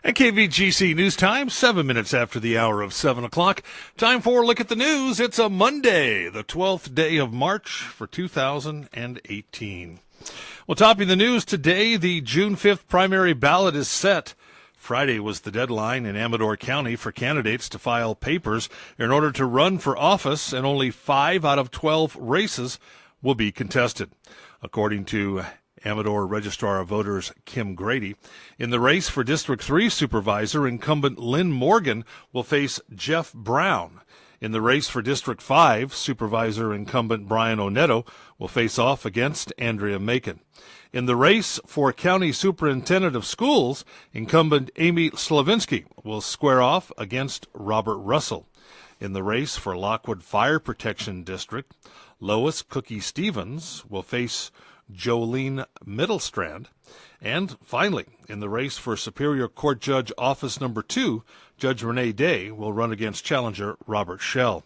And KVGC News Time, 7 minutes after the hour of 7 o'clock. Time for a look at the news. It's a Monday, the 12th day of March for 2018. Well, topping the news today, the June 5th primary ballot is set. Friday was the deadline in Amador County for candidates to file papers in order to run for office, and only 5 out of 12 races will be contested. According to Amador Registrar of Voters Kim Grady, in the race for District 3 Supervisor, incumbent Lynn Morgan will face Jeff Brown. In the race for District 5 Supervisor, incumbent Brian Oneto will face off against Andrea Macon. In the race for County Superintendent of Schools, incumbent Amy Slavinsky will square off against Robert Russell. In the race for Lockwood Fire Protection District, Lois Cookie Stevens will face Jolene Middlestrand. And finally, in the race for Superior Court Judge Office Number 2, Judge Renee Day will run against challenger Robert Schell.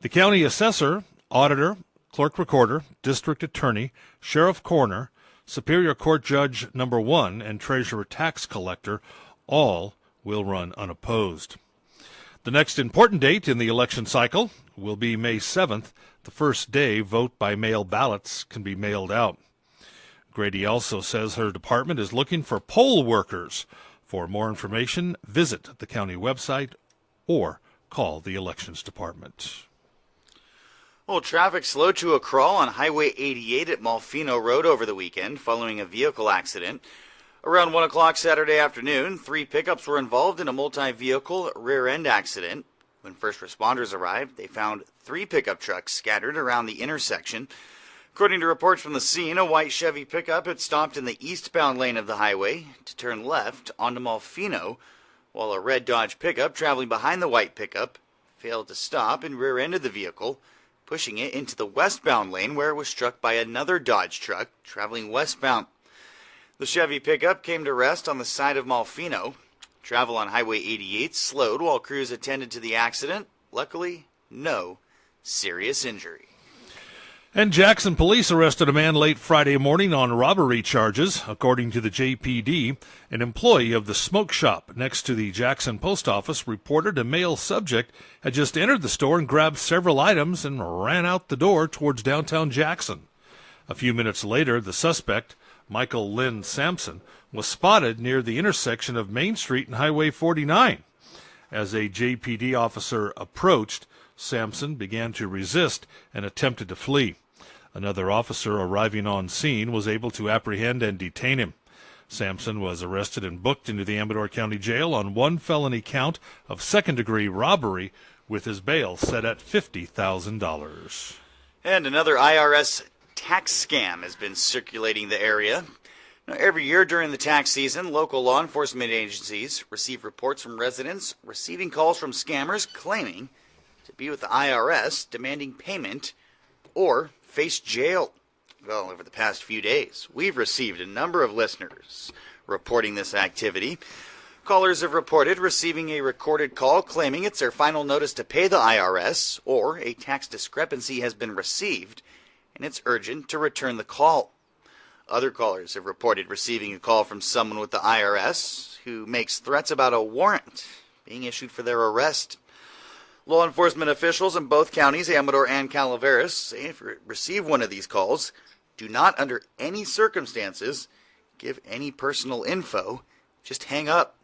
The county assessor, auditor, clerk recorder, district attorney, sheriff coroner, Superior Court Judge Number 1, and treasurer tax collector all will run unopposed. The next important date in the election cycle will be May 7th, the first day vote by mail ballots can be mailed out. Grady also says her department is looking for poll workers. For more information, visit the county website or call the elections department. Well, traffic slowed to a crawl on Highway 88 at Malfino Road over the weekend following a vehicle accident. Around 1 o'clock Saturday afternoon, 3 pickups were involved in a multi-vehicle rear-end accident. When first responders arrived, they found 3 pickup trucks scattered around the intersection. According to reports from the scene, a white Chevy pickup had stopped in the eastbound lane of the highway to turn left onto Malfino, while a red Dodge pickup traveling behind the white pickup failed to stop and rear-ended the vehicle, pushing it into the westbound lane where it was struck by another Dodge truck traveling westbound. The Chevy pickup came to rest on the side of Malfino. Travel on Highway 88 slowed while crews attended to the accident. Luckily, no serious injury. And Jackson police arrested a man late Friday morning on robbery charges. According to the JPD, an employee of the smoke shop next to the Jackson post office reported a male subject had just entered the store and grabbed several items and ran out the door towards downtown Jackson. A few minutes later, the suspect, Michael Lynn Sampson, was spotted near the intersection of Main Street and Highway 49. As a JPD officer approached, Sampson began to resist and attempted to flee. Another officer arriving on scene was able to apprehend and detain him. Sampson was arrested and booked into the Amador County Jail on 1 felony count of second-degree robbery, with his bail set at $50,000. And another IRS tax scam has been circulating the area. Now, every year during the tax season, local law enforcement agencies receive reports from residents receiving calls from scammers claiming to be with the IRS, demanding payment or face jail. Well, over the past few days, we've received a number of listeners reporting this activity. Callers have reported receiving a recorded call claiming it's their final notice to pay the IRS, or a tax discrepancy has been received and it's urgent to return the call. Other callers have reported receiving a call from someone with the IRS who makes threats about a warrant being issued for their arrest. Law enforcement officials in both counties, Amador and Calaveras, say if you receive one of these calls, do not under any circumstances give any personal info. Just hang up.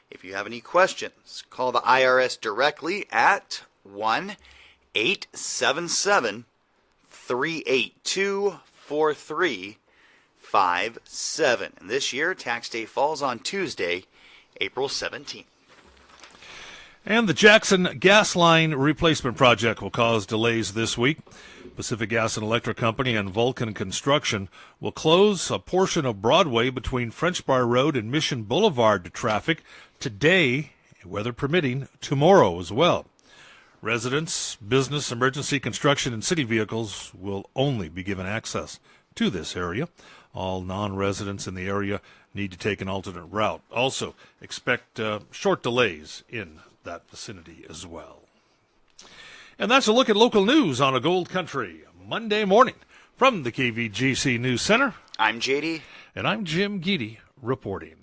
If you have any questions, call the IRS directly at 1-877-382-4357. And this year, tax day falls on Tuesday, April 17th. And the Jackson gas line replacement project will cause delays this week. Pacific Gas and Electric Company and Vulcan Construction will close a portion of Broadway between French Bar Road and Mission Boulevard to traffic today, weather permitting, tomorrow as well. Residents, business, emergency construction, and city vehicles will only be given access to this area. All non-residents in the area need to take an alternate route. Also, expect short delays in that vicinity as well. And that's a look at local news on a Gold Country Monday morning. From the KVGC News Center, I'm JD. And I'm Jim Geedy reporting.